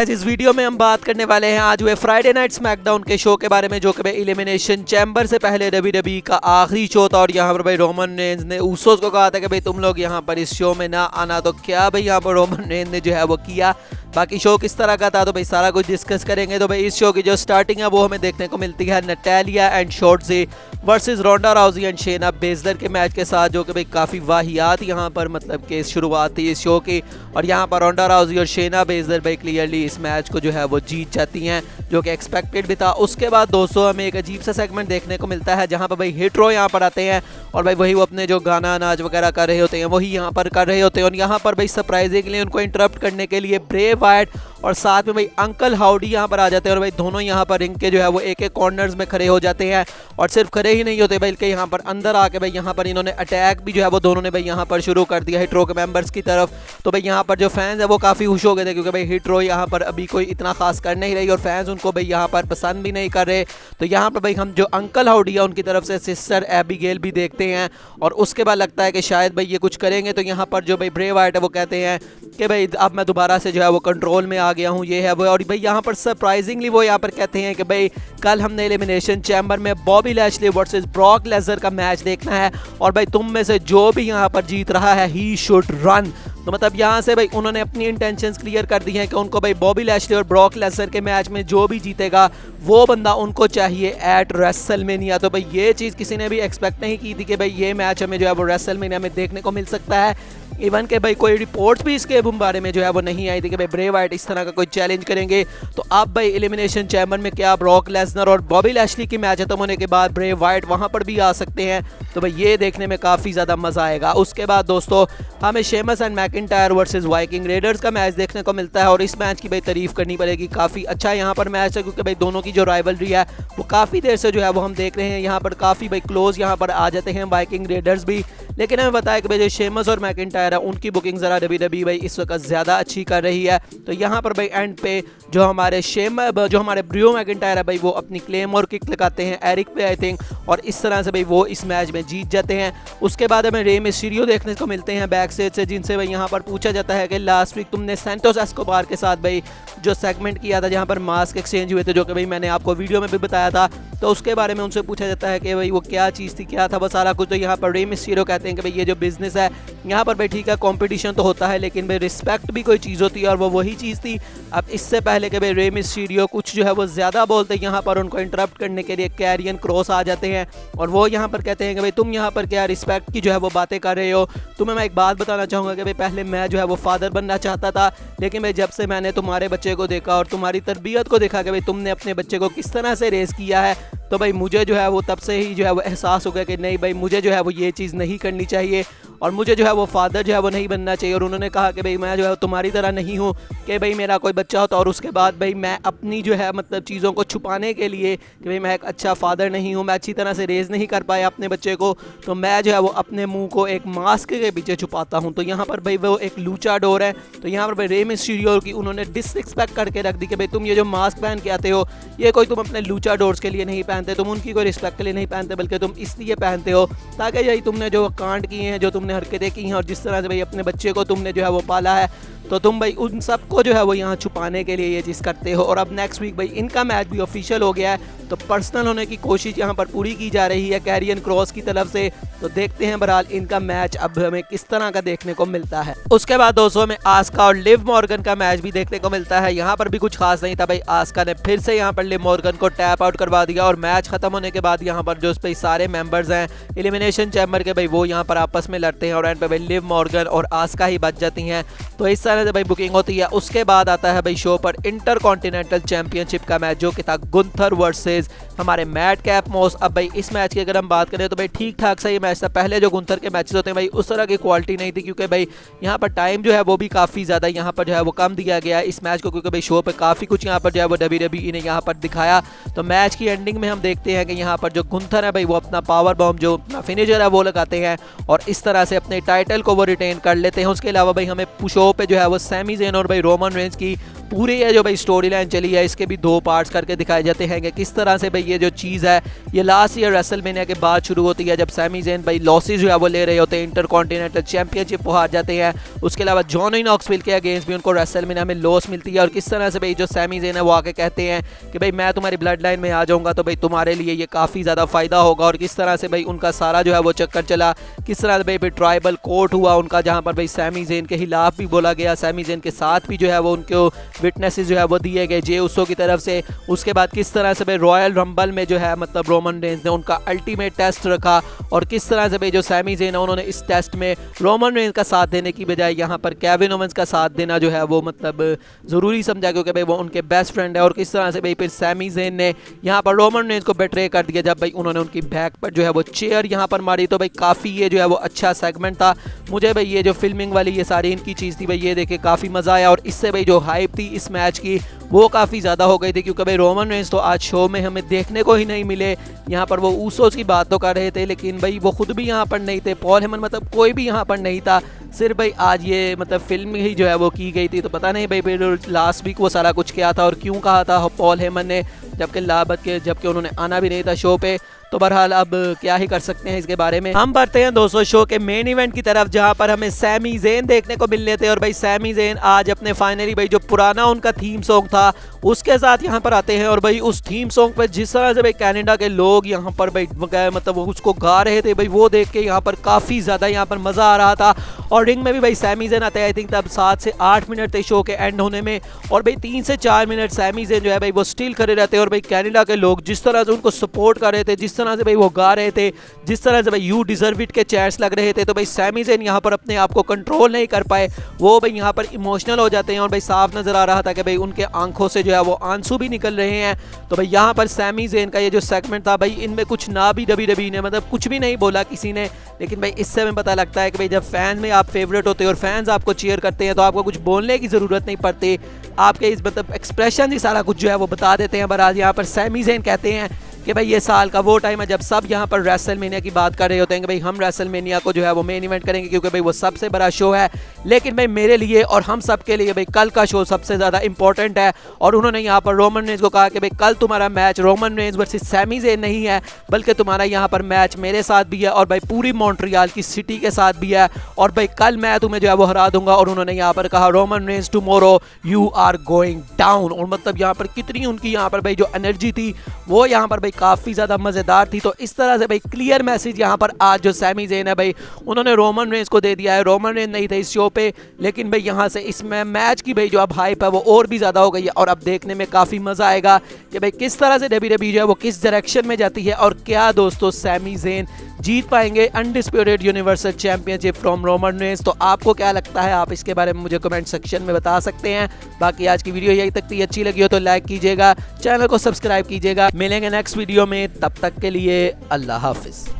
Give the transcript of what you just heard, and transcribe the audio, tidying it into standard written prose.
आज इस वीडियो में हम बात करने वाले हैं आज हुए फ्राइडे नाइट स्मैकडाउन के शो के बारे में, जो कि भाई एलिमिनेशन चैम्बर से पहले WWE का आखिरी शो था। और यहाँ पर भाई रोमन रेंज ने ऊसोस को कहा था कि भाई तुम लोग यहाँ पर इस शो में ना आना। तो क्या भाई यहाँ पर रोमन रेंज ने जो है वो किया। बाकी शो किस तरह का था तो भाई सारा कुछ डिस्कस करेंगे। तो भाई इस शो की जो स्टार्टिंग है वो हमें देखने को मिलती है नटालिया एंड शॉर्ट्जी versus Ronda Rousey and Shayna Baszler के मैच के साथ, जो कि भाई काफ़ी वाहियात यहाँ पर मतलब कि शुरुआत थी इस शो की। और यहाँ पर रोंडा राउजी और शेना बेजलर भाई क्लियरली इस मैच को जो है वो जीत जाती हैं, जो कि एक्सपेक्टेड भी था। उसके बाद दोस्तों हमें एक अजीब सा सेगमेंट देखने को मिलता है जहाँ पर भाई हिट रो यहाँ पर आते हैं और भाई वही वो अपने जो गाना नाच वगैरह कर रहे होते हैं वही यहाँ पर कर रहे होते हैं। और यहाँ पर भाई सरप्राइजिंगली उनको इंटरप्ट करने के लिए ब्रे वाइट और साथ में भाई अंकल हाउडी यहाँ पर आ जाते हैं। और भाई दोनों यहाँ पर रिंग के जो है वो एक एक कॉर्नर्स में खड़े हो जाते हैं। और सिर्फ खड़े ही नहीं होते बल्कि यहाँ पर अंदर आके भाई यहाँ पर इन्होंने अटैक भी जो है वो दोनों ने भाई यहाँ पर शुरू कर दिया हिट रो के मेंबर्स की तरफ। तो भाई यहाँ पर जो फैंस है वो काफ़ी खुश हो गए थे, क्योंकि भाई हिट रो यहाँ पर अभी कोई इतना खास कर नहीं रही और फैंस उनको भाई यहाँ पर पसंद भी नहीं कर रहे। तो यहाँ पर भाई हम जो अंकल हाउडी है उनकी तरफ से सिस्टर एबिगेल भी देखते हैं। और उसके बाद लगता है कि शायद भाई ये कुछ करेंगे। तो यहाँ पर जो भाई ब्रे वाइट है वो कहते हैं कि भाई अब मैं दोबारा से जो है वो कंट्रोल में आ गया हूँ, ये है वो। और भाई यहाँ पर सरप्राइजिंगली वो यहाँ पर कहते हैं कि भाई कल हमने एलिमिनेशन चैम्बर में Bobby Lashley versus Brock Lesnar का मैच देखना है और भाई तुम में से जो भी यहाँ पर जीत रहा है ही शुड रन। तो मतलब यहाँ से भाई उन्होंने अपनी इंटेंशंस क्लियर कर दी हैं कि उनको भाई बॉबी लैशली और ब्रॉक लेसनर के मैच में जो भी जीतेगा वो बंदा उनको चाहिए एट रेसलमेनिया। तो भाई ये चीज़ किसी ने भी एक्सपेक्ट नहीं की थी कि भाई ये मैच हमें जो है वो रेसलमेनिया में देखने को मिल सकता है। इवन के भाई कोई रिपोर्ट्स भी इसके बारे में जो है वो नहीं आई थी कि भाई ब्रे वाइट इस तरह का कोई चैलेंज करेंगे। तो अब भाई एलिमिनेशन चैम्बर में क्या ब्रॉक लेसनर और बॉबी लैशली की मैच खत्म होने के बाद ब्रे वाइट वहां पर भी आ सकते हैं। तो भाई ये देखने में काफ़ी ज़्यादा मज़ा आएगा। उसके बाद दोस्तों हमें Sheamus and McIntyre versus Viking readers का मैच देखने को मिलता है। और इस मैच की भाई तारीफ करनी पड़ेगी, काफ़ी अच्छा यहाँ पर मैच है, क्योंकि भाई दोनों की जो राइवलरी है वो काफ़ी देर से जो है वो हम देख रहे हैं। यहाँ पर काफ़ी भाई क्लोज यहाँ पर आ जाते हैं वाइकिंग रेडर्स भी। लेकिन हमें बताया कि भाई जो शेमस और मैकिंटायर है उनकी बुकिंग ज़रा WWE भाई इस वक्त ज़्यादा अच्छी कर रही है। तो यहाँ पर भाई एंड पे जो हमारे ब्रियो मैकिंटायर है भाई वो अपनी क्लेम और किक लगाते हैं एरिक पे आई थिंक, और इस तरह से भाई वो इस मैच में जीत जाते हैं। उसके बाद हमें रे मिस्टीरियो देखने को मिलते हैं बैक स्टेज से, जिनसे भाई यहाँ पर पूछा जाता है कि लास्ट वीक तुमने सैंटोस एस्कोबार के साथ भाई जो सेगमेंट किया था जहाँ पर मास्क एक्सचेंज हुए थे, जो कि भाई मैंने आपको वीडियो में भी बताया था। तो उसके बारे में उनसे पूछा जाता है कि भाई वो क्या चीज़ थी, क्या था वो सारा कुछ। तो यहाँ पर रे मिस्टीरियो कहते हैं कि भाई ये जो बिजनेस है यहाँ पर भाई ठीक है कंपटीशन तो होता है, लेकिन भाई रिस्पेक्ट भी कोई चीज़ होती है और वो वही चीज़ थी। अब इससे पहले कि भाई रे मिस्टीरियो कुछ जो है वो ज़्यादा बोलते हैं, यहाँ पर उनको इंटरप्ट करने के लिए कैरियन क्रॉस आ जाते हैं और वो यहाँ पर कहते हैं कि भाई तुम यहाँ पर क्या रिस्पेक्ट की जो है वो बातें कर रहे हो। तुम्हें मैं एक बात बताना चाहूँगा कि भाई पहले मैं जो है वो फादर बनना चाहता था, लेकिन भाई जब से मैंने तुम्हारे बच्चे को देखा और तुम्हारी तरबियत को देखा कि भाई तुमने अपने बच्चे को किस तरह से रेस किया है, तो भाई मुझे जो है वो तब से ही जो है वो एहसास हो गया कि नहीं भाई मुझे जो है वो ये चीज़ नहीं करनी चाहिए और मुझे जो है वो फादर जो है वो नहीं बनना चाहिए। और उन्होंने कहा कि भाई मैं जो है तुम्हारी तरह नहीं हूँ कि भाई मेरा कोई बच्चा होता और उसके बाद भाई मैं अपनी जो है मतलब चीज़ों को छुपाने के लिए कि भाई मैं एक अच्छा फादर नहीं हूँ, मैं अच्छी तरह से रेज़ नहीं कर पाया अपने बच्चे को, तो मैं जो है वो अपने मुंह को एक मास्क के पीछे छुपाता हूँ। तो यहाँ पर भाई वो एक लूचा डोर है। तो यहाँ पर भाई रे मिस्टीरियो की उन्होंने डिसरिस्पेक्ट करके रख दी कि भाई तुम ये जो मास्क पहन के आते हो ये कोई तुम अपने लूचा डोर्स के लिए नहीं पहनते, तुम उनकी कोई रिस्पेक्ट के लिए नहीं पहनते, बल्कि तुम इसलिए पहनते हो ताकि यही तुमने जो कांड किए हैं, जो तुमने हरकतें की हैं और जिस तरह से भाई अपने बच्चे को तुमने जो है वो पाला है, तो तुम भाई उन सबको जो है वो यहाँ छुपाने के लिए ये चीज़ करते हो। और अब नेक्स्ट वीक भाई इनका मैच भी ऑफिशियल हो गया है, तो पर्सनल होने की कोशिश यहाँ पर पूरी की जा रही है कैरियन क्रॉस की तरफ से। तो देखते हैं बहरहाल इनका मैच अब हमें किस तरह का देखने को मिलता है। उसके बाद दोस्तों में आस्का और लिव मॉर्गन का मैच भी देखने को मिलता है। यहाँ पर भी कुछ खास नहीं था भाई, आस्का ने फिर से यहाँ पर लिव मॉर्गन को टैप आउट करवा दिया और मैच खत्म होने के बाद यहाँ पर जो भाई सारे मेंबर्स हैं एलिमिनेशन चैम्बर के भाई वो यहाँ पर आपस में लड़ते हैं और एंड पे भाई लिव मॉर्गन और आस्का ही बच जाती हैं। तो इस तरह से भाई बुकिंग होती है। उसके बाद आता है भाई शो पर इंटर कॉन्टिनेंटल चैंपियनशिप का मैच, जो कि था गुंथर वर्सेस हमारे मैट कैप मोस। अब भाई इस मैच की अगर हम बात करें तो भाई ठीक ठाक सा ये मैच था। पहले जो गुंथर के मैचेस होते हैं भाई उस तरह की क्वालिटी नहीं थी, क्योंकि भाई यहाँ पर टाइम जो है वो भी काफ़ी ज़्यादा यहाँ पर जो है वो कम दिया गया है इस मैच को, क्योंकि भाई शो पर काफ़ी कुछ यहाँ पर जो है वो WWE ने यहाँ पर दिखाया। तो मैच की एंडिंग में हम देखते हैं कि यहाँ पर जो गुंथर है भाई वो अपना पावर बॉम्ब जो अपना फिनिशर है वो लगाते हैं और इस तरह से अपने टाइटल को वो रिटेन कर लेते हैं। उसके अलावा भाई हमें शो पे जो है वो सैमी ज़ेन और भाई रोमन रेंज की पूरी ये जो भाई स्टोरी लाइन चली है इसके भी 2 पार्ट्स करके दिखाए जाते हैं कि किस तरह से भाई ये जो चीज़ है ये लास्ट ईयर रेसलमेनिया के बाद शुरू होती है, जब सैमी ज़ेन भाई लॉसेज जो है वो ले रहे होते हैं, इंटरकॉन्टिनेंटल चैंपियनशिप वो हार जाते हैं। उसके अलावा जॉनी नॉक्सविल के अगेंस्ट भी उनको रेसलमेनिया में लॉस मिलती है और किस तरह से भाई जो सैमी ज़ेन है वो आके कहते हैं कि भाई मैं तुम्हारी ब्लड लाइन में आ जाऊँगा तो भाई तुम्हारे लिए ये काफ़ी ज़्यादा फ़ायदा होगा। और किस तरह से भाई उनका सारा जो है वो चक्कर चला, किस तरह से भाई फिर ट्राइबल कोर्ट हुआ उनका, जहाँ पर भाई सैमी ज़ेन के खिलाफ भी बोला गया, सैमी ज़ेन के साथ भी जो है वो उनको विटनेसेस जो है वो दिए गए जे उसो की तरफ से। उसके बाद किस तरह से भाई रॉयल रंबल में जो है मतलब रोमन रेंज ने उनका अल्टीमेट टेस्ट रखा और किस तरह से भाई जो सैमी ज़ेन है उन्होंने इस टेस्ट में रोमन रेंज का साथ देने की बजाय यहाँ पर केविन ओवेंस का साथ देना जो है वो मतलब ज़रूरी समझा, क्योंकि भाई वो उनके बेस्ट फ्रेंड है। और किस तरह से भाई फिर सैमी ज़ेन ने यहाँ पर रोमन रेंज को बेट्रे कर दिया जब भाई उन्होंने उनकी बैक पर जो है वो चेयर यहाँ पर मारी। तो भाई काफ़ी ये जो है वो अच्छा सेगमेंट था। मुझे भाई ये जो फिल्मिंग वाली ये सारी इनकी चीज़ थी भाई ये देखे काफ़ी मज़ा आया और इससे भाई जो हाइप थी इस मैच की वो काफ़ी ज़्यादा हो गई थी, क्योंकि भाई रोमन रेंज तो आज शो में हमें देखने को ही नहीं मिले। यहाँ पर वो ऊसोस की बात तो कर रहे थे लेकिन भाई वो खुद भी यहाँ पर नहीं थे, पॉल हेमन मतलब कोई भी यहाँ पर नहीं था, सिर्फ भाई आज ये मतलब फिल्म ही जो है वो की गई थी। तो पता नहीं भाई फिर लास्ट वीक वो सारा कुछ क्या था और क्यों कहा था पॉल हेमन ने, जबकि उन्होंने आना भी नहीं था शो पे। तो बहरहाल अब क्या ही कर सकते हैं इसके बारे में। हम बढ़ते हैं दोस्तों शो के मेन इवेंट की तरफ, जहां पर हमें सैमी ज़ेन देखने को मिलने थे। और भाई सैमी ज़ेन आज अपने फाइनली भाई जो पुराना उनका थीम सॉन्ग था उसके साथ यहां पर आते हैं और भाई उस थीम सॉन्ग पर जिस तरह से भाई कनाडा के लोग यहां पर भाई मतलब उसको गा रहे थे भाई वो देख के यहां पर काफ़ी ज़्यादा यहां पर मज़ा आ रहा था। और रिंग में भी भाई सैमी ज़ेन आते हैं, आई थिंक तब 7 से 8 मिनट थे शो के एंड होने में और भाई 3 से 4 मिनट सैमी ज़ेन जो है भाई वो स्टिल खड़े रहते हैं और भाई कनाडा के लोग जिस तरह से उनको सपोर्ट कर रहे थे, जिस तरह से भाई वो गा रहे थे, जिस तरह से भाई यू डिजर्व इट के चैट्स लग रहे थे, तो भाई सैमी ज़ेन यहाँ पर अपने आप को कंट्रोल नहीं कर पाए, वो भाई यहाँ पर इमोशनल हो जाते हैं और भाई साफ नजर आ रहा था कि भाई उनके आंखों से जो है वो आंसू भी निकल रहे हैं। तो भाई यहाँ पर सैमी ज़ेन का ये जो सेगमेंट था भाई इनमें कुछ ना भी WWE ने मतलब कुछ भी नहीं बोला किसी ने, लेकिन भाई इससे हमें पता लगता है कि भाई जब फैन में आप फेवरेट होते हैं और फैंस आपको चीयर करते हैं तो आपको कुछ बोलने की ज़रूरत नहीं पड़ती, आपके इस मतलब एक्सप्रेशन ही सारा कुछ जो है वो बता देते हैं। बहरहाल यहाँ पर सैमी ज़ेन कहते हैं कि भाई ये साल का वो टाइम है जब सब यहाँ पर रेसलमेनिया की बात कर रहे होते हैं कि भाई हम रेसलमेनिया को जो है वो मेन इवेंट करेंगे क्योंकि भाई वो सबसे बड़ा शो है, लेकिन भाई मेरे लिए और हम सब के लिए भाई कल का शो सबसे ज़्यादा इंपॉर्टेंट है। और उन्होंने यहाँ पर रोमन रेंज को कहा कि भाई कल तुम्हारा match Roman Reigns versus Sami Zayn नहीं है, बल्कि तुम्हारा यहाँ पर मैच मेरे साथ भी है और भाई पूरी मॉन्ट्रियल की सिटी के साथ भी है और भाई कल मैं तुम्हें जो है वो हरा दूंगा। और उन्होंने यहाँ पर कहा Roman Reigns tomorrow you are going down. और मतलब यहाँ पर कितनी उनकी यहाँ पर भाई जो एनर्जी थी वो यहाँ पर भाई काफ़ी ज़्यादा मज़ेदार थी। तो इस तरह से भाई क्लियर मैसेज यहाँ पर आज जो सैमी ज़ेन है भाई उन्होंने रोमन रेंज को दे दिया है। रोमन रेंज नहीं थे इस शो पे, लेकिन भाई यहाँ से इसमें मैच की भाई जो अब हाइप है वो और भी ज़्यादा हो गई है और अब देखने में काफ़ी मज़ा आएगा कि भाई किस तरह से WWE जो है वो किस डायरेक्शन में जाती है और क्या दोस्तों सैमी ज़ेन जीत पाएंगे undisputed universal championship from Roman Reigns. तो आपको क्या लगता है आप इसके बारे में मुझे कमेंट सेक्शन में बता सकते हैं। बाकी आज की वीडियो यही तक थी, अच्छी लगी हो तो लाइक कीजिएगा, चैनल को सब्सक्राइब कीजिएगा। मिलेंगे नेक्स्ट वीडियो में, तब तक के लिए अल्लाह हाफिज़।